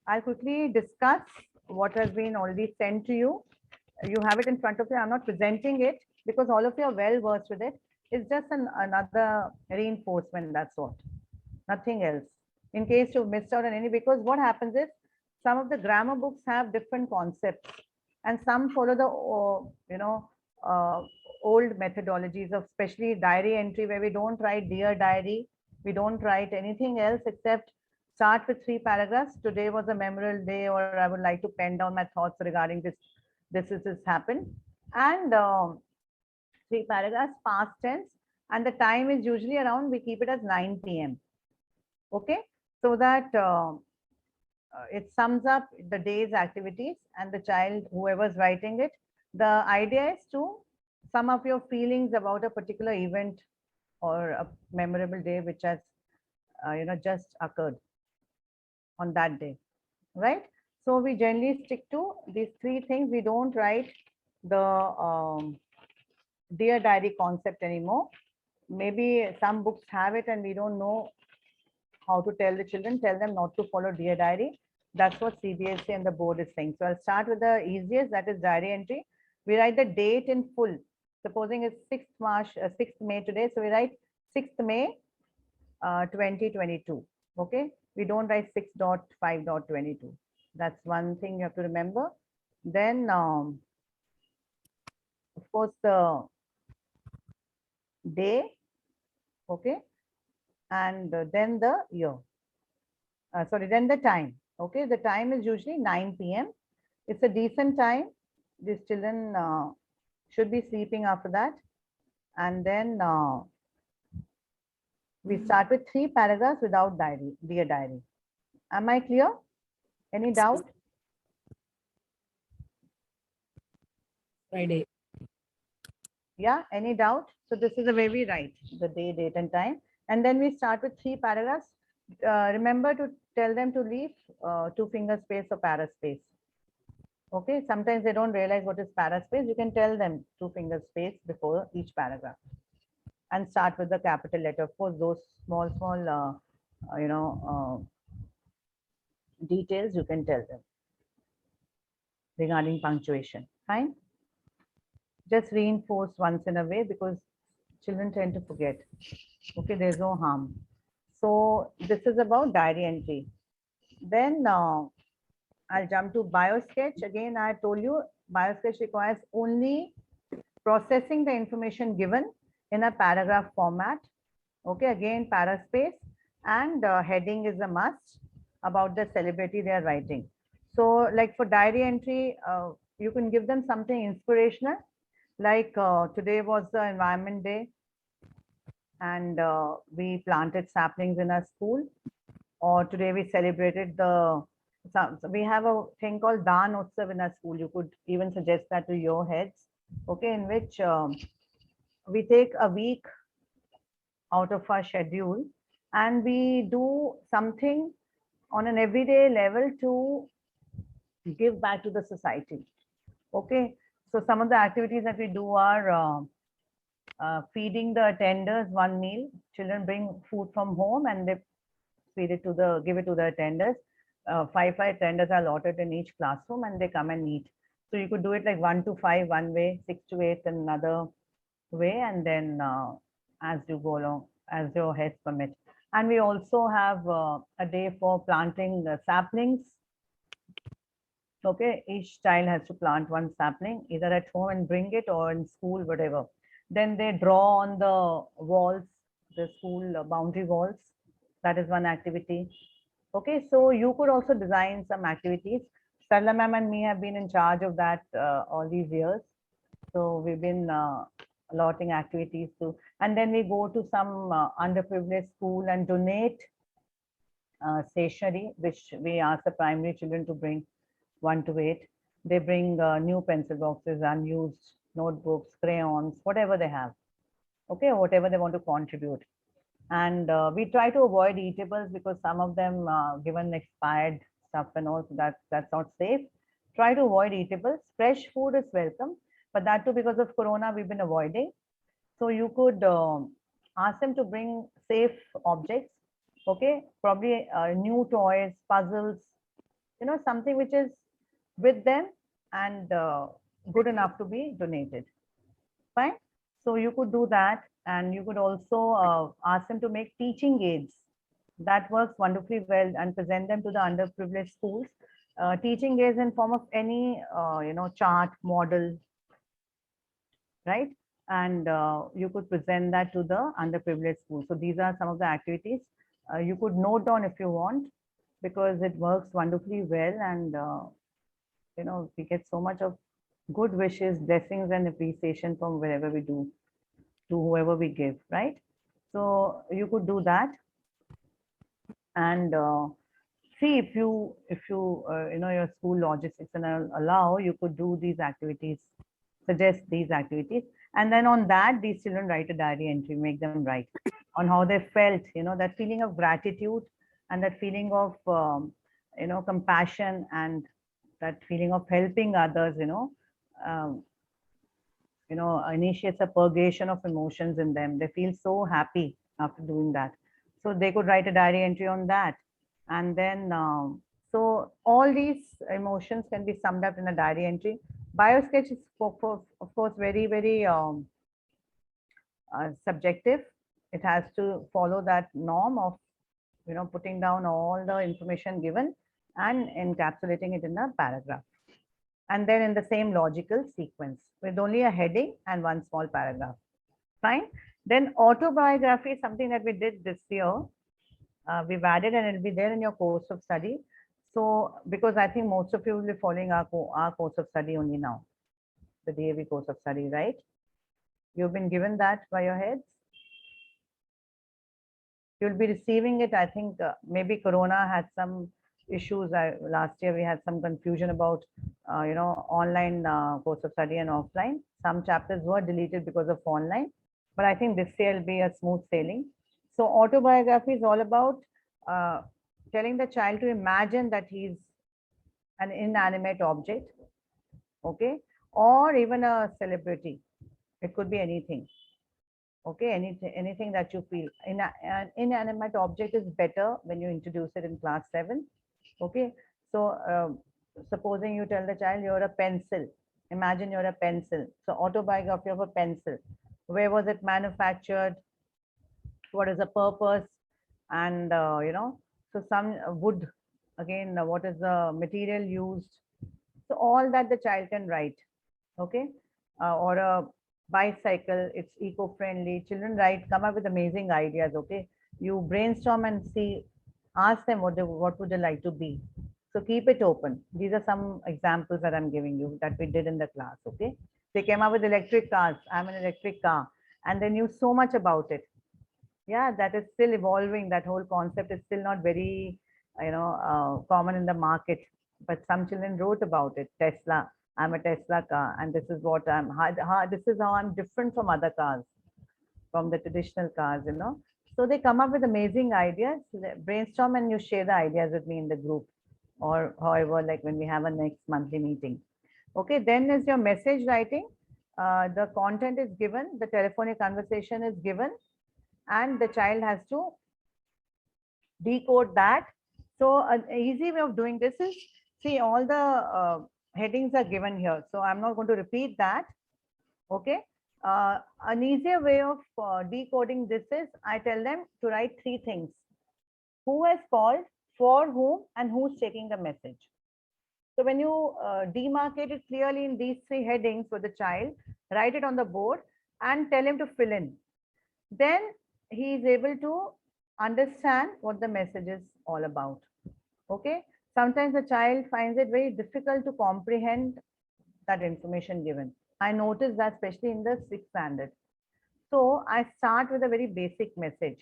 I'll quickly discuss what has been already sent to you. You have it in front of you. I'm not presenting it because all of you are well versed with it. It's just another reinforcement, that's what. Nothing else. In case you missed out on any, because what happens is some of the grammar books have different concepts and some follow the, uh, old methodologies of especially diary entry where we don't write dear diary. We don't write anything else except start with 3 paragraphs. Today was a memorable day, or I would like to pen down my thoughts regarding this happened. And 3 paragraphs, past tense, and the time is usually around, we keep it as 9 p.m. Okay, so that it sums up the day's activities, and the child, whoever's writing it, the idea is to sum up your feelings about a particular event or a memorable day which has just occurred on that day, right? So we generally stick to these 3 things. We don't write the dear diary concept anymore. Maybe some books have it and we don't know how to tell the children, tell them not to follow dear diary. That's what CBSE and the board is saying. So I'll start with the easiest, that is diary entry. We write the date in full. Supposing it's 6th March, 6th May today. So we write 6th May 2022. Okay. We don't write 6.5.22. That's one thing you have to remember. Then, of course, the day. Okay. And then the year. Then the time. Okay, the time is usually 9 p.m. It's a decent time. These children should be sleeping after that. And then we start with 3 paragraphs without diary, dear diary. Am I clear? Any doubt? Friday. Yeah, any doubt? So this is the way we write the day, date, and time. And then we start with 3 paragraphs. Remember to tell them to leave 2-finger space or para space. Okay, sometimes they don't realize what is para space. You can tell them 2-finger space before each paragraph. And start with the capital letter. Of course, those small, details you can tell them regarding punctuation. Fine. Just reinforce once in a way because children tend to forget. Okay, there's no harm. So this is about diary entry. Then I'll jump to BioSketch. Again, I told you BioSketch requires only processing the information given in a paragraph format. Okay, again, para space, and heading is a must about the celebrity they are writing. So like for diary entry, you can give them something inspirational, like today was the environment day and we planted saplings in our school, or today we celebrated the, so we have a thing called Dan Utsav in our school. You could even suggest that to your heads, okay, in which we take a week out of our schedule and we do something on an everyday level to give back to the society. Okay, so some of the activities that we do are feeding the attenders one meal. Children bring food from home and they feed it to the, give it to the attenders. 5 attenders are allotted in each classroom and they come and eat. So you could do it like 1 to 5 one way, 6 to 8 another way, and then as you go along, as your heads permit. And we also have a day for planting saplings. Okay, each child has to plant one sapling either at home and bring it, or in school, whatever. Then they draw on the walls, the school boundary walls. That is one activity. Okay, so you could also design some activities. Sarla ma'am and me have been in charge of that all these years. So we've been allotting activities to, and then we go to some underprivileged school and donate stationery, which we ask the primary children to bring 1 to 8. They bring new pencil boxes, unused notebooks, crayons, whatever they have. Okay, whatever they want to contribute. And we try to avoid eatables because some of them given expired stuff and all, so that's not safe. Try to avoid eatables. Fresh food is welcome, but that too, because of Corona, we've been avoiding. So you could ask them to bring safe objects. Okay, probably new toys, puzzles, something which is with them and good enough to be donated. Fine. So you could do that, and you could also ask them to make teaching aids. That works wonderfully well, and present them to the underprivileged schools. Teaching aids in form of any chart model, right? And you could present that to the underprivileged schools. So these are some of the activities you could note down if you want, because it works wonderfully well, and we get so much of good wishes, blessings, and appreciation from wherever we do, to whoever we give, right? So you could do that, and see if your school logistics and allow, you could do these activities, suggest these activities, and then on that these children write a diary entry, make them write on how they felt, that feeling of gratitude, and that feeling of compassion, and that feeling of helping others, um, initiates a purgation of emotions in them. They feel so happy after doing that. So they could write a diary entry on that. And then, so all these emotions can be summed up in a diary entry. Biosketch is, of course, very, very subjective. It has to follow that norm of, putting down all the information given and encapsulating it in a paragraph, and then in the same logical sequence with only a heading and one small paragraph. Fine. Then autobiography is something that we did this year. We've added, and it'll be there in your course of study. So, because I think most of you will be following our course of study only now, the DAV course of study, right? You've been given that by your heads. You'll be receiving it. I think maybe Corona had some issues. Last year we had some confusion about online course of study and offline. Some chapters were deleted because of online, but I think this year will be a smooth sailing. So autobiography is all about telling the child to imagine that he's an inanimate object, okay, or even a celebrity. It could be anything. Okay, anything that you feel. An inanimate object is better when you introduce it in class 7. Okay, so supposing you tell the child you're a pencil. Imagine you're a pencil. So autobiography of a pencil. Where was it manufactured? What is the purpose? And so some wood, again, what is the material used? So all that the child can write. Okay, or a bicycle, it's eco-friendly. Children come up with amazing ideas. Okay, you brainstorm and see, ask them what would they like to be. So keep it open. These are some examples that I'm giving you that we did in the class. Okay, they came up with electric cars. I'm an electric car, and they knew so much about it. Yeah, that is still evolving. That whole concept is still not very common in the market, but some children wrote about it. Tesla, I'm a Tesla car, and this is what this is how I'm different from other cars, from the traditional cars, So they come up with amazing ideas. Brainstorm, and you share the ideas with me in the group, or however, like when we have a next monthly meeting. Okay, then is your message writing. The content is given, the telephonic conversation is given, and the child has to decode that. So an easy way of doing this is, see, all the headings are given here. So I'm not going to repeat that. Okay. An easier way of decoding this is, I tell them to write 3 things. Who has called, for whom, and who's taking the message. So when you demarcate it clearly in these 3 headings for the child, write it on the board and tell him to fill in. Then he is able to understand what the message is all about. Okay. Sometimes the child finds it very difficult to comprehend that information given. I noticed that especially in the 6th standard. So I start with a very basic message.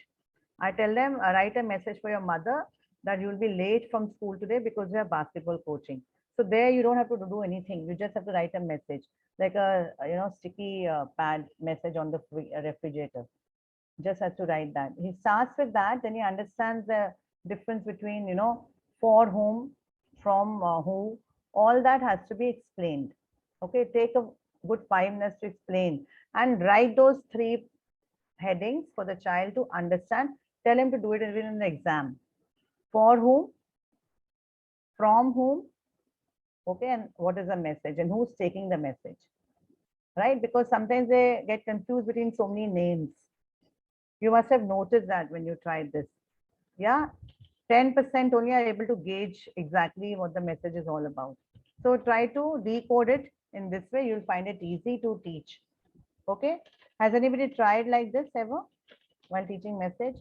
I tell them, write a message for your mother that you'll be late from school today because you have basketball coaching. So there you don't have to do anything. You just have to write a message, like a sticky pad message on the refrigerator. Just has to write that. He starts with that, then he understands the difference between, for whom, from who. All that has to be explained. Okay, take a good 5 minutes to explain and write those 3 headings for the child to understand. Tell him to do it even in the exam. For whom? from whom, okay, and what is the message and who's taking the message, right? Because sometimes they get confused between so many names. You must have noticed that when you tried this. Yeah, 10% only are able to gauge exactly what the message is all about. So try to decode it in this way. You'll find it easy to teach. Okay. Has anybody tried like this ever while teaching message?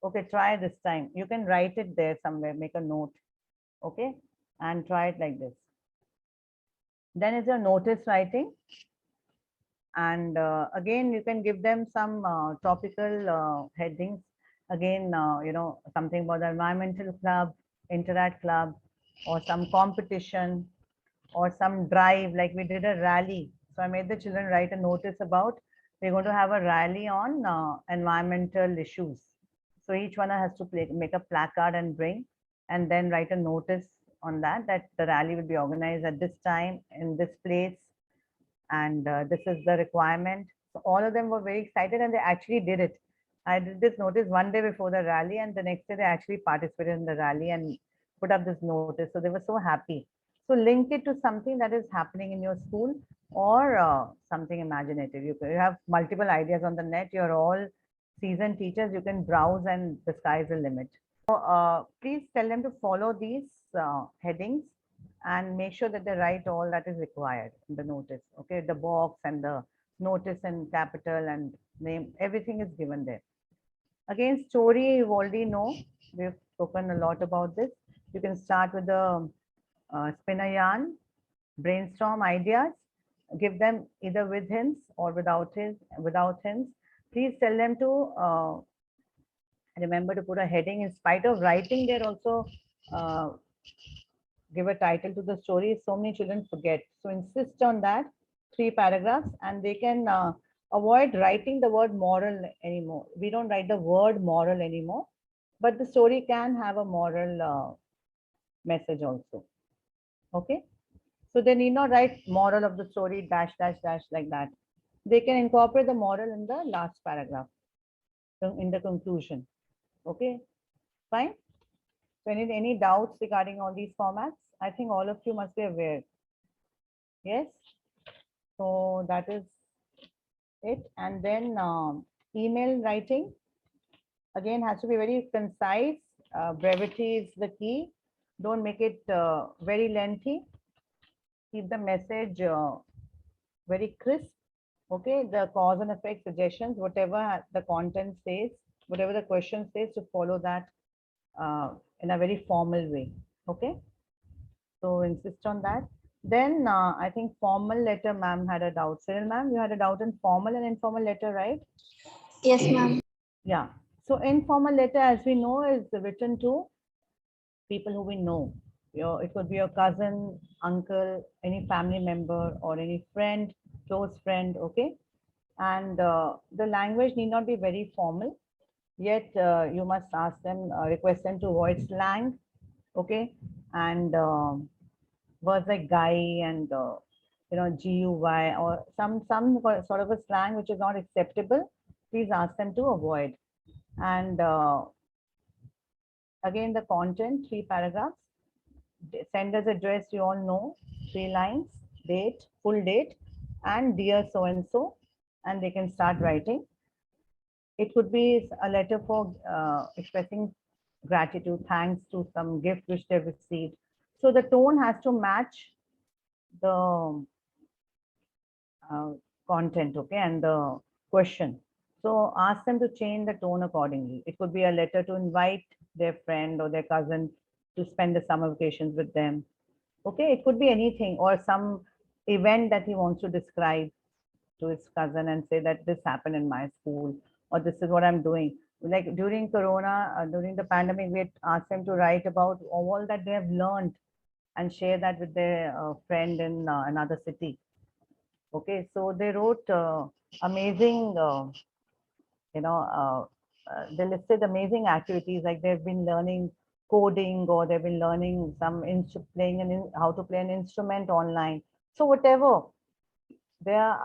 Okay, try this time. You can write it there somewhere, make a note. Okay. And try it like this. Then is your notice writing. And again, you can give them some topical headings. Again, something about the environmental club, interact club, or some competition, or some drive, like we did a rally. So I made the children write a notice about we're going to have a rally on environmental issues. So each one has to make a placard and bring, and then write a notice on that, that the rally will be organized at this time in this place, and this is the requirement. So all of them were very excited and they actually did it. I did this notice one day before the rally, and the next day they actually participated in the rally and put up this notice. So they were so happy. So link it to something that is happening in your school, or something imaginative. You have multiple ideas on the net. You're all seasoned teachers. You can browse and the sky's the limit. So please tell them to follow these headings and make sure that they write all that is required in the notice. Okay, the box and the notice and capital and name, everything is given there. Again, story you already know. We've spoken a lot about this. You can start with the spin a yarn, brainstorm ideas, give them either with hints or without hints. Please tell them to remember to put a heading. In spite of writing, they're also give a title to the story. So many children forget. So insist on that, 3 paragraphs, and they can avoid writing the word moral anymore. We don't write the word moral anymore, but the story can have a moral message also. Okay. So they need not write moral of the story dash dash dash like that. They can incorporate the moral in the last paragraph, so in the conclusion. Okay, fine. So any doubts regarding all these formats? I think all of you must be aware. Yes. So that is it. And then email writing again has to be very concise. Brevity is the key. Don't make it very lengthy. Keep the message very crisp. Okay, the cause and effect suggestions, whatever the content says, whatever the question says, to follow that in a very formal way. Okay, so insist on that. Then I think formal letter, ma'am had a doubt. Cyril, ma'am, you had a doubt in formal and informal letter, right? Yes, ma'am. Yeah. So informal letter, as we know, is written to people who we know. It could be your cousin, uncle, any family member, or any friend, close friend. Okay, and the language need not be very formal. Yet you must ask them, request them to avoid slang. Okay, and words like guy and GUY, or some sort of a slang which is not acceptable. Please ask them to avoid. And again, the content, 3 paragraphs. Sender's address, you all know, 3 lines, date, full date, and dear so and so, and they can start writing. It could be a letter for expressing gratitude, thanks to some gift which they've received. So the tone has to match the uh, content, okay, and the question. So ask them to change the tone accordingly. It could be a letter to invite their friend or their cousin to spend the summer vacations with them. Okay, it could be anything, or some event that he wants to describe to his cousin and say that this happened in my school, or this is what I'm doing. Like during Corona, during the pandemic, we had asked them to write about all that they have learned and share that with their friend in another city. Okay, so they wrote amazing, they listed amazing activities, like they've been learning coding, or they've been learning some playing how to play an instrument online. So whatever, there,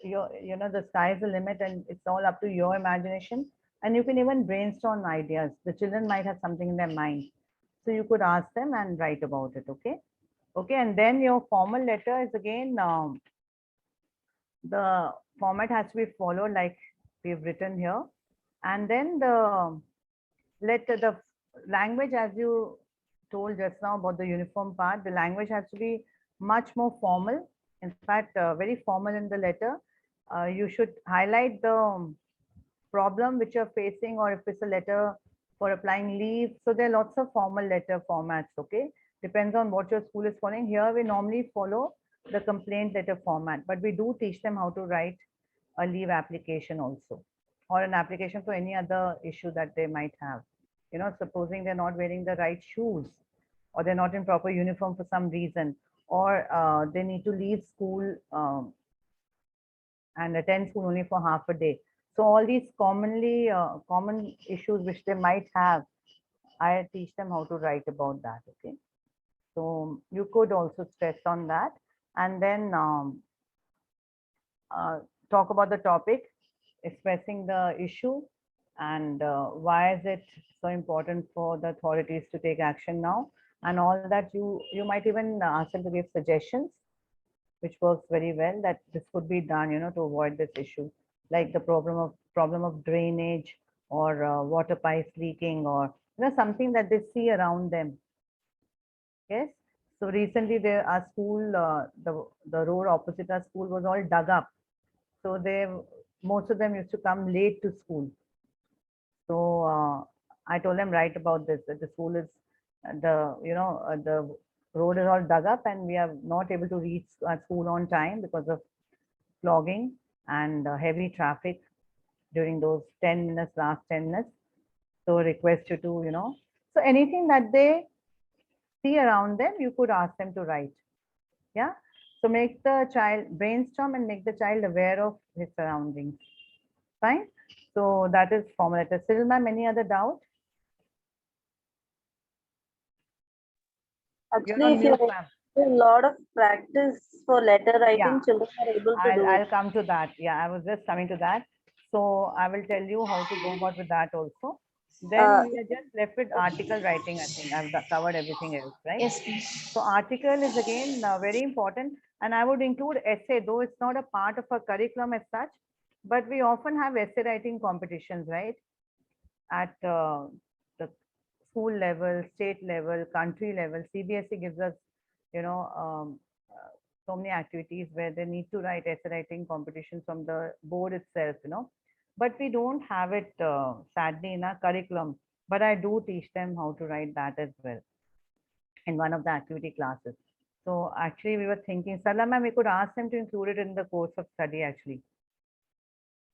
the sky is the limit, and it's all up to your imagination. And you can even brainstorm ideas. The children might have something in their mind. So you could ask them and write about it. Okay. Okay. And then your formal letter is again, the format has to be followed like we've written here. And then the letter, the language, as you told just now about the uniform part, the language has to be much more formal. In fact, very formal in the letter. You should highlight the problem which you're facing, or if it's a letter for applying leave. So there are lots of formal letter formats. Okay. Depends on what your school is following. Here we normally follow the complaint letter format, but we do teach them how to write a leave application also, or an application for any other issue that they might have. You know, supposing they're not wearing the right shoes, or they're not in proper uniform for some reason, or they need to leave school and attend school only for half a day. So all these common issues which they might have, I teach them how to write about that. Okay. So you could also stress on that, and then talk about the topic, expressing the issue, and why is it so important for the authorities to take action now, and all that. You might even ask them to give suggestions, which works very well, that this could be done, you know, to avoid this issue, like the problem of drainage, or water pipes leaking, or something that they see around them. Yes. So recently there, our school, the road opposite our school was all dug up. So they, most of them used to come late to school. So I told them, write about this, that the school is the road is all dug up and we are not able to reach our school on time because of clogging and heavy traffic during those 10 minutes, last 10 minutes. So request you to, so anything that they see around them, you could ask them to write. Yeah. So make the child brainstorm and make the child aware of his surroundings. Fine. So that is formal letter. Cyril ma'am, any other doubt? Actually, if you have a lot of practice for letter writing, children are able to do it. I'll come to that. Yeah, I was just coming to that. So I will tell you how to go about with that also. Then we are just left with article writing. I think I've covered everything else, right? Yes, please. So article is again very important, and I would include essay, though it's not a part of a curriculum as such, but we often have essay writing competitions, right? At the school level, state level, country level. CBSE gives us, so many activities where they need to write essay writing competitions from the board itself, but we don't have it sadly in our curriculum. But I do teach them how to write that as well in one of the activity classes. So actually we were thinking, Sarla ma'am, we could ask them to include it in the course of study actually.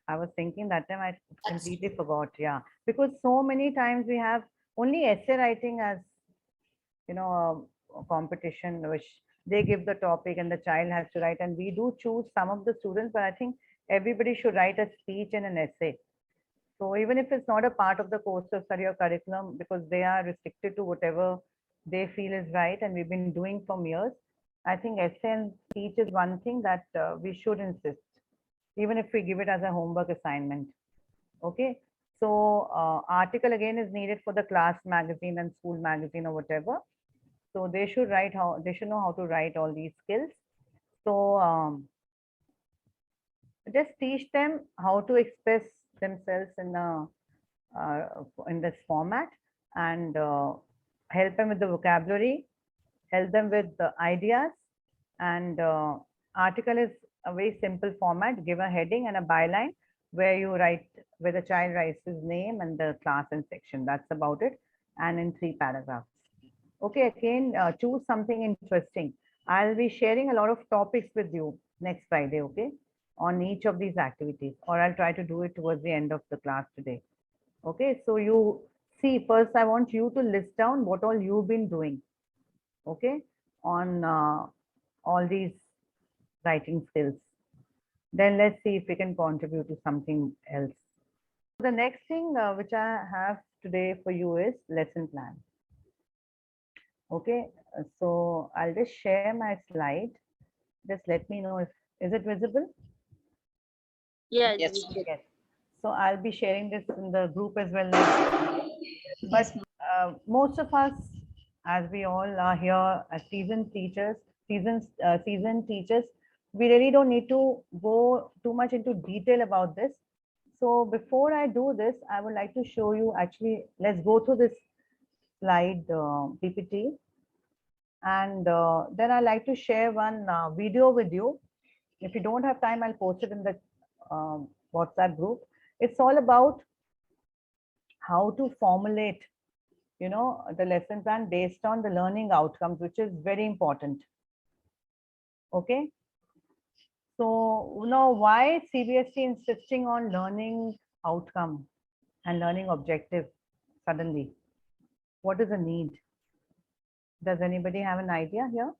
I was thinking that time, I completely forgot. Yeah, because so many times we have only essay writing as, a competition which they give the topic and the child has to write, and we do choose some of the students, but I think everybody should write a speech and an essay. So even if it's not a part of the course of study or curriculum, because they are restricted to whatever they feel is right, and we've been doing for years, I think essay and speech is one thing that we should insist, even if we give it as a homework assignment. Okay. So article again is needed for the class magazine and school magazine or whatever. So they should know how to write all these skills. So just teach them how to express themselves in this format, and help them with the vocabulary, help them with the ideas, and article is a very simple format. Give a heading and a byline where you write, where the child writes his name and the class and section. That's about it, and in 3 paragraphs. Okay, again, choose something interesting. I'll be sharing a lot of topics with you next Friday, okay, on each of these activities, or I'll try to do it towards the end of the class today. Okay, so you see, first I want you to list down what all you've been doing, okay, on all these writing skills. Then let's see if we can contribute to something else. The next thing which I have today for you is lesson plan. Okay, so I'll just share my slide. Just let me know if, is it visible? Yeah. Yes. Yes. So I'll be sharing this in the group as well. But most of us as we all are here as seasoned teachers, we really don't need to go too much into detail about this. So before I do this, I would like to show you, actually, let's go through this slide PPT. And then I like to share one video with you. If you don't have time, I'll post it in the WhatsApp group. It's all about how to formulate, the lesson plan based on the learning outcomes, which is very important. Okay. So now, why CBSE insisting on learning outcome and learning objective suddenly? What is the need? Does anybody have an idea here?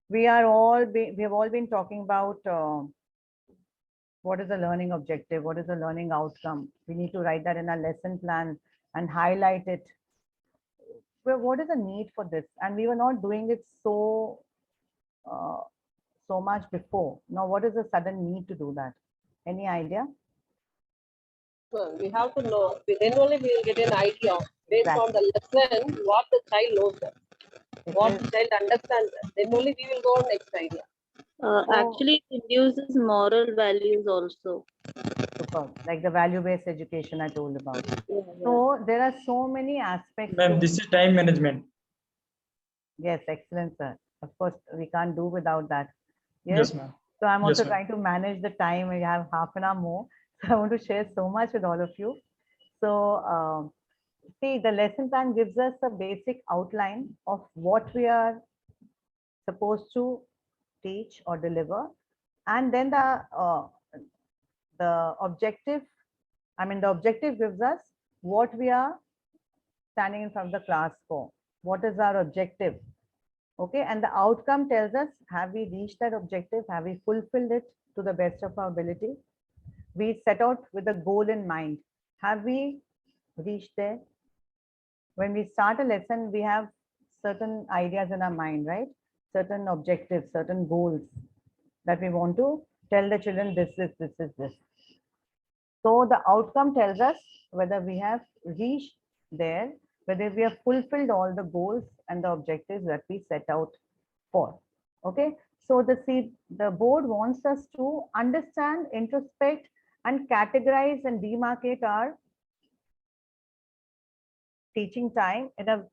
We have all been talking about what is the learning objective, what is the learning outcome. We need to write that in our lesson plan and highlight it. Well, what is the need for this? And we were not doing it so much before. Now, what is the sudden need to do that? Any idea? Well, we have to know. Then only we will get an idea based on the lesson what the child knows, what the child understands. Then only we will go on next idea. Actually, it induces moral values also. Super. Like the value-based education I told about. Yeah. So there are so many aspects. Ma'am, this is time management. Yes, excellent, sir. Of course, we can't do without that. Yes, ma'am. So I'm also Yes, ma'am. trying to manage the time. We have half an hour more. So I want to share so much with all of you. So see, the lesson plan gives us a basic outline of what we are supposed to teach or deliver. And then the objective, the objective gives us what we are standing in front of the class for. What is our objective? Okay, and the outcome tells us, have we reached that objective? Have we fulfilled it to the best of our ability? We set out with a goal in mind. Have we reached there? When we start a lesson, we have certain ideas in our mind, right? Certain objectives, certain goals that we want to tell the children, this is this. So the outcome tells us whether we have reached there, whether we have fulfilled all the goals and the objectives that we set out for. Okay, so the board wants us to understand, introspect, and categorize and demarcate our teaching time in a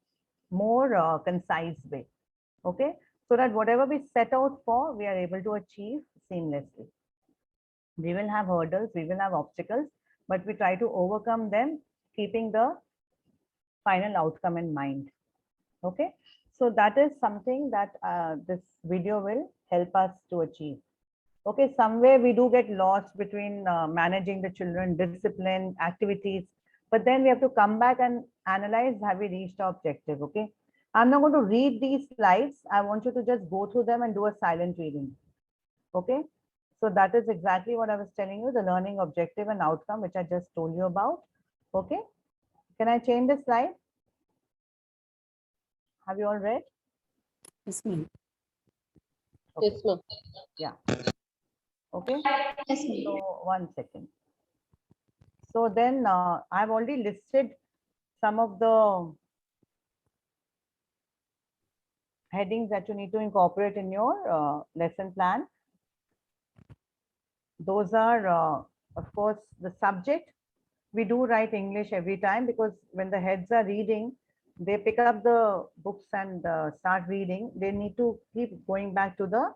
more concise way. Okay, so that whatever we set out for, we are able to achieve seamlessly. We will have hurdles, we will have obstacles, but we try to overcome them, keeping the final outcome in mind. Okay, so that is something that this video will help us to achieve. Okay, somewhere we do get lost between managing the children, discipline, activities, but then we have to come back and analyze, have we reached our objective? Okay, I'm not going to read these slides. I want you to just go through them and do a silent reading. Okay, so that is exactly what I was telling you, the learning objective and outcome, which I just told you about. Okay, can I change the slide? Have you all read? Yes, ma'am. Okay. Yes, ma'am. Yeah. Okay. Yes, ma'am. So 1 second. So then I've already listed some of the headings that you need to incorporate in your lesson plan. Those are, of course, the subject. We do write English every time because when the heads are reading, they pick up the books and start reading. They need to keep going back to the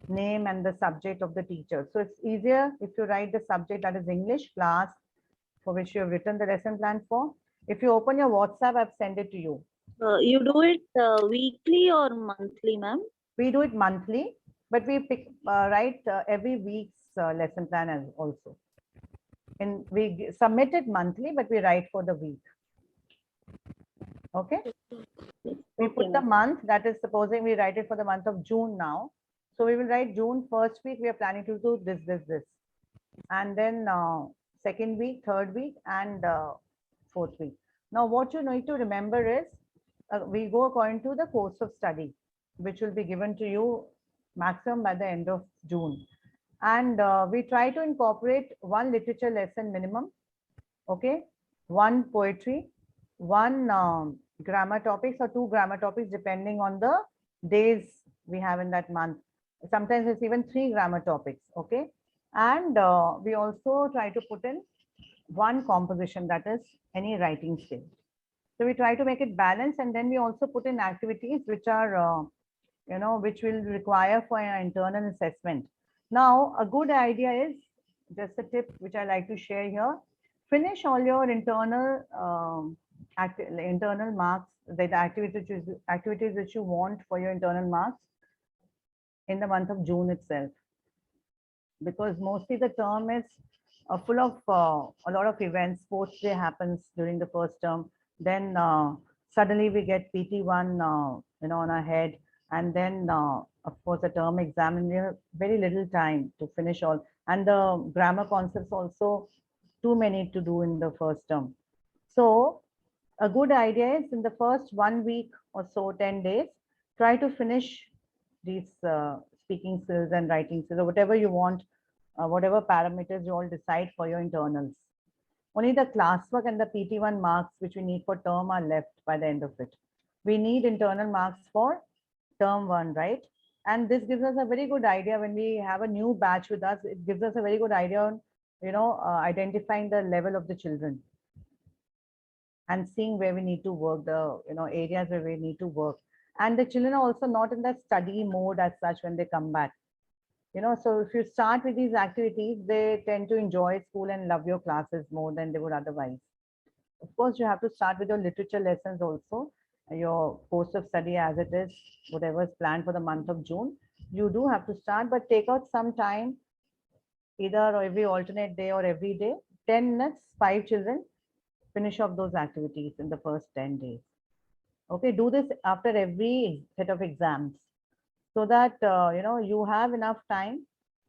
name and the subject of the teacher. So it's easier if you write the subject, that is English class, for which you have written the lesson plan for. If you open your WhatsApp, I've sent it to you. You do it weekly or monthly, ma'am? We do it monthly, but we write every week's lesson plan as also. And we submit it monthly, but we write for the week. Okay. We put the month, that is, supposing we write it for the month of June now. So we will write June first week, we are planning to do this. And then second week, third week, and fourth week. Now, what you need to remember is, we go according to the course of study, which will be given to you maximum by the end of June. And we try to incorporate one literature lesson minimum, okay, one poetry, one grammar topics or 2 grammar topics depending on the days we have in that month. Sometimes it's even 3 grammar topics, okay? And we also try to put in 1 composition, that is any writing skill. So we try to make it balanced, and then we also put in activities which are, which will require for an internal assessment. Now, a good idea is, just a tip which I like to share here, finish all your internal marks, the activities which you want for your internal marks in the month of June itself. Because mostly the term is full of a lot of events. Sports day happens during the first term. Then suddenly we get PT1, on our head, and then of course the term exam, and we have very little time to finish all. And the grammar concepts also too many to do in the first term. So a good idea is in the first 1 week or so, 10 days, try to finish these speaking skills and writing skills, or whatever you want, whatever parameters you all decide for your internals. Only the classwork and the PT1 marks which we need for term are left by the end of it. We need internal marks for term 1, right? And this gives us a very good idea when we have a new batch with us. It gives us a very good idea on, identifying the level of the children and seeing where we need to work, the areas where we need to work. And the children are also not in that study mode as such when they come back. So if you start with these activities, they tend to enjoy school and love your classes more than they would otherwise. Of course, you have to start with your literature lessons also, your course of study as it is, whatever is planned for the month of June. You do have to start, but take out some time, either every alternate day or every day, 10 minutes, 5 children, finish off those activities in the first 10 days. Okay, do this after every set of exams, so that you have enough time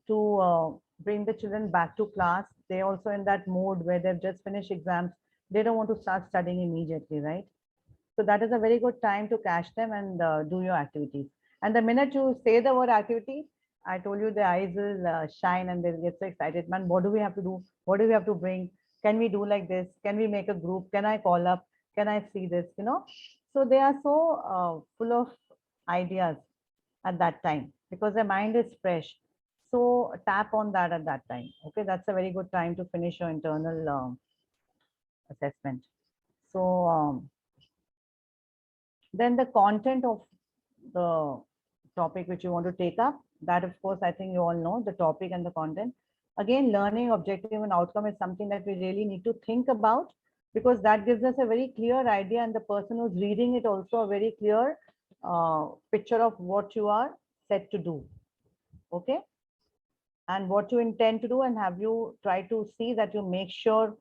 to bring the children back to class. They also in that mode where they've just finished exams. They don't want to start studying immediately, right? So that is a very good time to catch them and do your activities. And the minute you say the word activity, I told you the eyes will shine and they'll get so excited. Man, what do we have to do? What do we have to bring? Can we do like this? Can we make a group? Can I call up? Can I see this? So they are so full of ideas at that time because their mind is fresh. So tap on that at that time. Okay, that's a very good time to finish your internal assessment. So then the content of the topic which you want to take up, that of course, I think you all know the topic and the content. Again, learning objective and outcome is something that we really need to think about, because that gives us a very clear idea, and the person who's reading it also a very clear picture of what you are set to do. Okay, and what you intend to do, and have you try to see that you make sure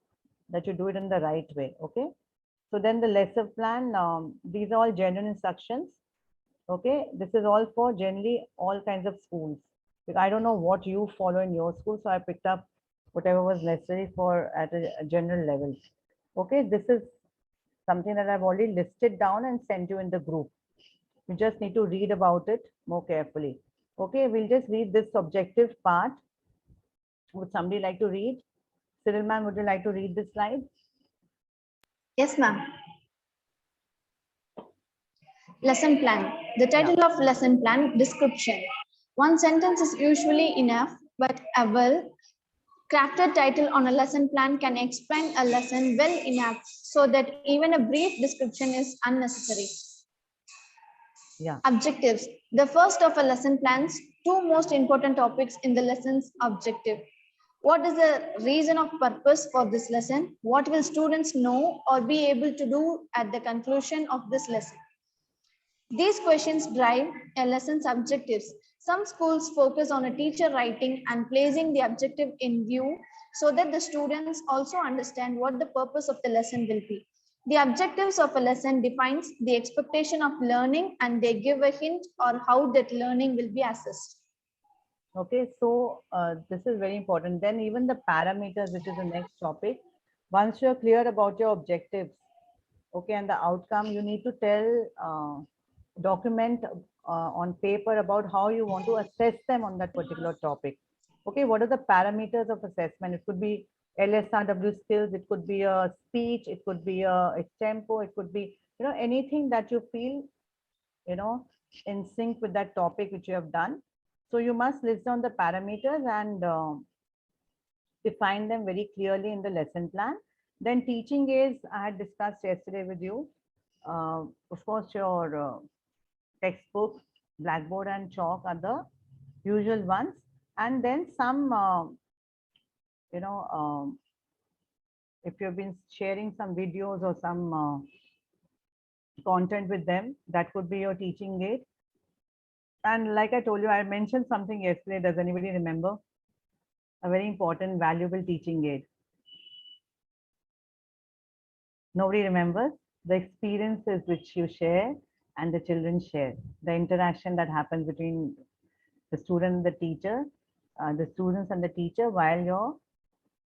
that you do it in the right way. Okay, so then the lesson plan, these are all general instructions. Okay, this is all for generally all kinds of schools. I don't know what you follow in your school, so I picked up whatever was necessary for at a general level. Okay, this is something that I've already listed down and sent you in the group. You just need to read about it more carefully. Okay, we'll just read this objective part. Would somebody like to read? Cyril ma'am, would you like to read this slide? Yes, ma'am. Lesson plan. The title of lesson plan, description. One sentence is usually enough, but a well-crafted title on a lesson plan can explain a lesson well enough so that even a brief description is unnecessary. Yeah. Objectives. The first of a lesson plan's 2 most important topics in the lesson's objective. What is the reason of purpose for this lesson? What will students know or be able to do at the conclusion of this lesson? These questions drive a lesson's objectives. Some schools focus on a teacher writing and placing the objective in view so that the students also understand what the purpose of the lesson will be. The objectives of a lesson defines the expectation of learning, and they give a hint on how that learning will be assessed. Okay, so this is very important. Then even the parameters, which is the next topic, once you're clear about your objectives, okay, and the outcome, you need to tell, document on paper about how you want to assess them on that particular topic. Okay, what are the parameters of assessment? It could be LSRW skills, it could be a speech, it could be a tempo, it could be anything that you feel, in sync with that topic which you have done. So you must list down the parameters and define them very clearly in the lesson plan. Then teaching aids, I had discussed yesterday with you. Of course, your textbook, blackboard and chalk are the usual ones. And then some, if you've been sharing some videos or some content with them, that could be your teaching aid. And like I told you, I mentioned something yesterday. Does anybody remember? A very important, valuable teaching aid. Nobody remembers? The experiences which you share and the children share. The interaction that happens between the student and the teacher, the students and the teacher while you're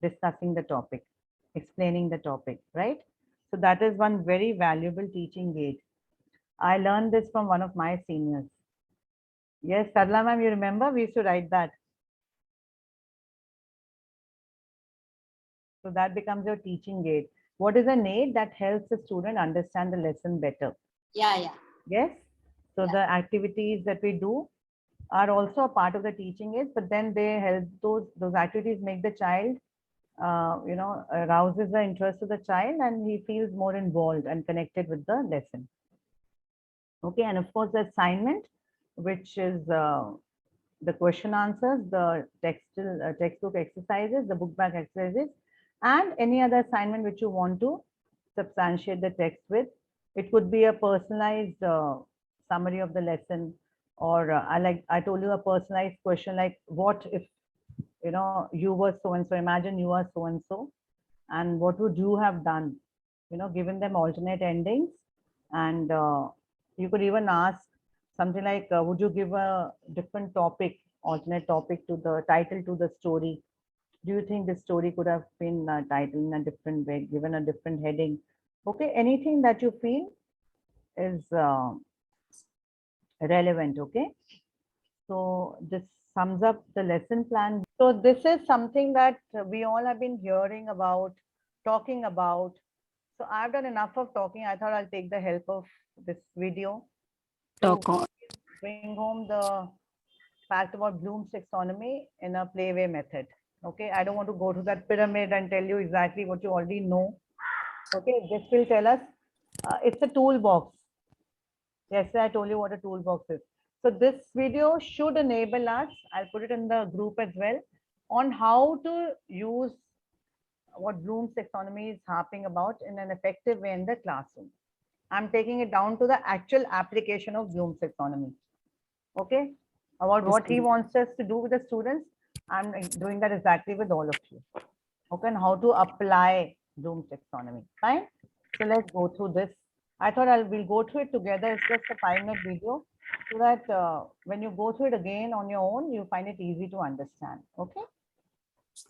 discussing the topic, explaining the topic, right? So that is one very valuable teaching aid. I learned this from one of my seniors. Yes, Sarla ma'am, you remember? We used to write that. So that becomes your teaching aid. What is an aid that helps the student understand the lesson better? Yeah. Yes. So the activities that we do are also a part of the teaching aids, but then they help those activities make the child, arouses the interest of the child and he feels more involved and connected with the lesson. Okay, and of course the assignment, which is the question answers, the textbook exercises, the book bag exercises, and any other assignment which you want to substantiate the text with. It could be a personalized summary of the lesson, or I told you a personalized question like, what if you were so and so? Imagine you are so and so, and what would you have done? Given them alternate endings, and you could even ask something like, would you give a different topic, alternate topic to the title to the story? Do you think this story could have been titled in a different way, given a different heading? Okay, anything that you feel is relevant. Okay, so this sums up the lesson plan. So this is something that we all have been hearing about, talking about. So I've done enough of talking. I thought I'll take the help of this video to bring home the fact about Bloom's taxonomy in a playway method. Okay, I don't want to go to that pyramid and tell you exactly what you already know. Okay, this will tell us, it's a toolbox. Yes, I told you what a toolbox is. So this video should enable us, I'll put it in the group as well, on how to use what Bloom's taxonomy is harping about in an effective way in the classroom. I'm taking it down to the actual application of Bloom's taxonomy. Okay, about what he wants us to do with the students. I'm doing that exactly with all of you. Okay, and how to apply Bloom's taxonomy. Fine. So let's go through this. I thought we'll go through it together. It's just a 5-minute video so that when you go through it again on your own, you find it easy to understand. Okay.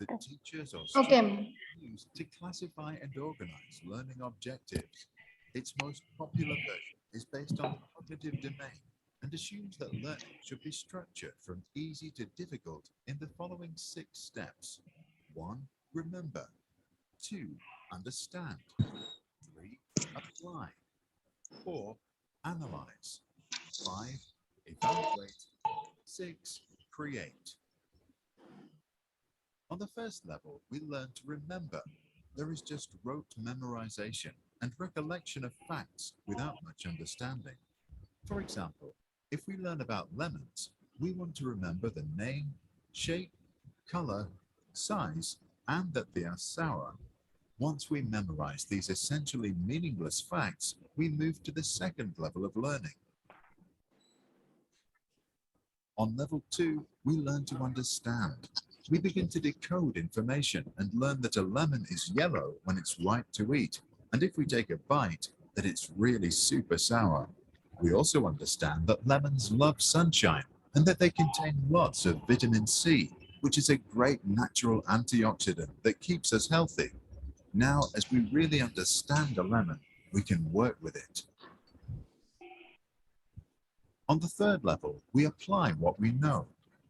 That teachers or Okay. students use to classify and organize learning objectives. Its most popular version is based on the cognitive domain and assumes that learning should be structured from easy to difficult in the following 6 steps. 1. Remember. 2. Understand. 3. Apply. 4. Analyze. 5. Evaluate. 6. Create. On the first level, we learn to remember. There is just rote memorization and recollection of facts without much understanding. For example, if we learn about lemons, we want to remember the name, shape, color, size, and that they are sour. Once we memorize these essentially meaningless facts, we move to the second level of learning. On level 2, we learn to understand. We begin to decode information and learn that a lemon is yellow when it's ripe to eat, and if we take a bite, that it's really super sour. We also understand that lemons love sunshine and that they contain lots of vitamin C, which is a great natural antioxidant that keeps us healthy. Now, as we really understand a lemon, we can work with it. On the third level, we apply what we know.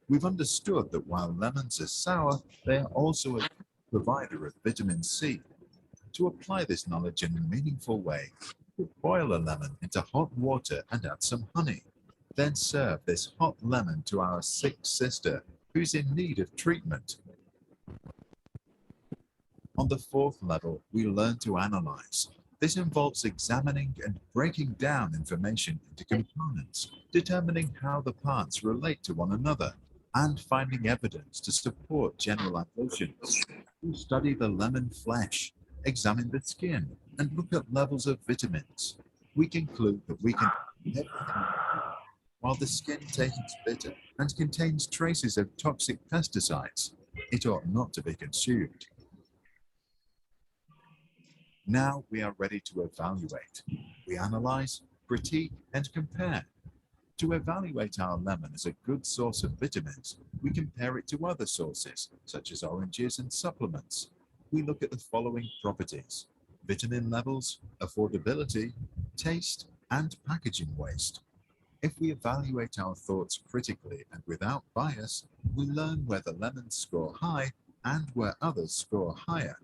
We've understood that while lemons are sour, they are also a provider of vitamin C. To apply this knowledge in a meaningful way, Boil a lemon into hot water and add some honey. Then serve this hot lemon to our sick sister who's in need of treatment. On the fourth level, we learn to analyze. This involves examining and breaking down information into components, determining how the parts relate to one another, and finding evidence to support generalizations. We study the lemon flesh, examine the skin, and look at levels of vitamins. We conclude that we can while the skin tastes bitter and contains traces of toxic pesticides, it ought not to be consumed. Now we are ready to evaluate. We analyze, critique, and compare. To evaluate our lemon as a good source of vitamins, we compare it to other sources, such as oranges and supplements. We look at the following properties: vitamin levels, affordability, taste, and packaging waste. If we evaluate our thoughts critically and without bias, we learn where the lemons score high and where others score higher.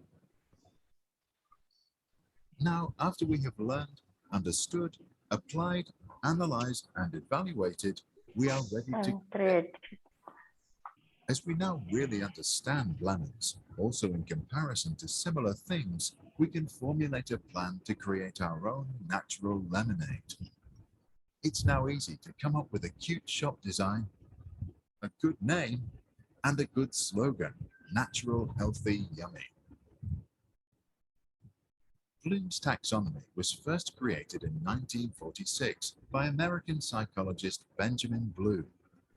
Now, after we have learned, understood, applied, analyzed, and evaluated, we are ready to create. As we now really understand lemons, also in comparison to similar things, we can formulate a plan to create our own natural lemonade. It's now easy to come up with a cute shop design, a good name, and a good slogan: natural, healthy, yummy. Bloom's taxonomy was first created in 1946 by American psychologist Benjamin Bloom.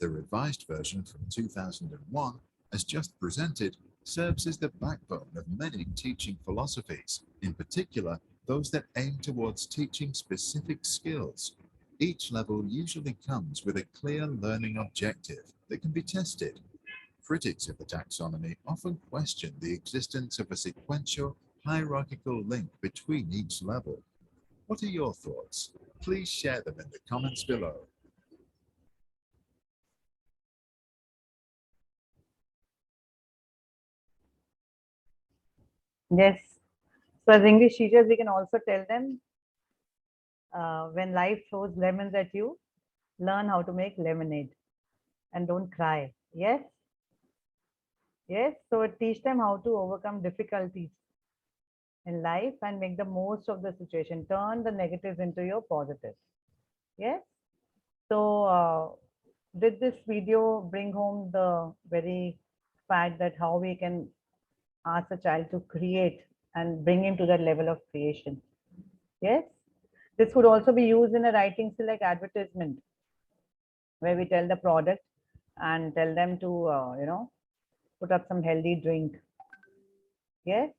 The revised version from 2001, as just presented, serves as the backbone of many teaching philosophies, in particular those that aim towards teaching specific skills. Each level usually comes with a clear learning objective that can be tested. Critics of the taxonomy often question the existence of a sequential, hierarchical link between each level. What are your thoughts? Please share them in the comments below. Yes. So as English teachers, we can also tell them when life throws lemons at you, learn how to make lemonade and don't cry. Yes. Yes. So teach them how to overcome difficulties in life and make the most of the situation. Turn the negatives into your positives. Yes. So did this video bring home the very fact that how we can ask a child to create and bring him to that level of creation? Yes. This could also be used in a writing skill like advertisement, where we tell the product and tell them to, put up some healthy drink. Yes.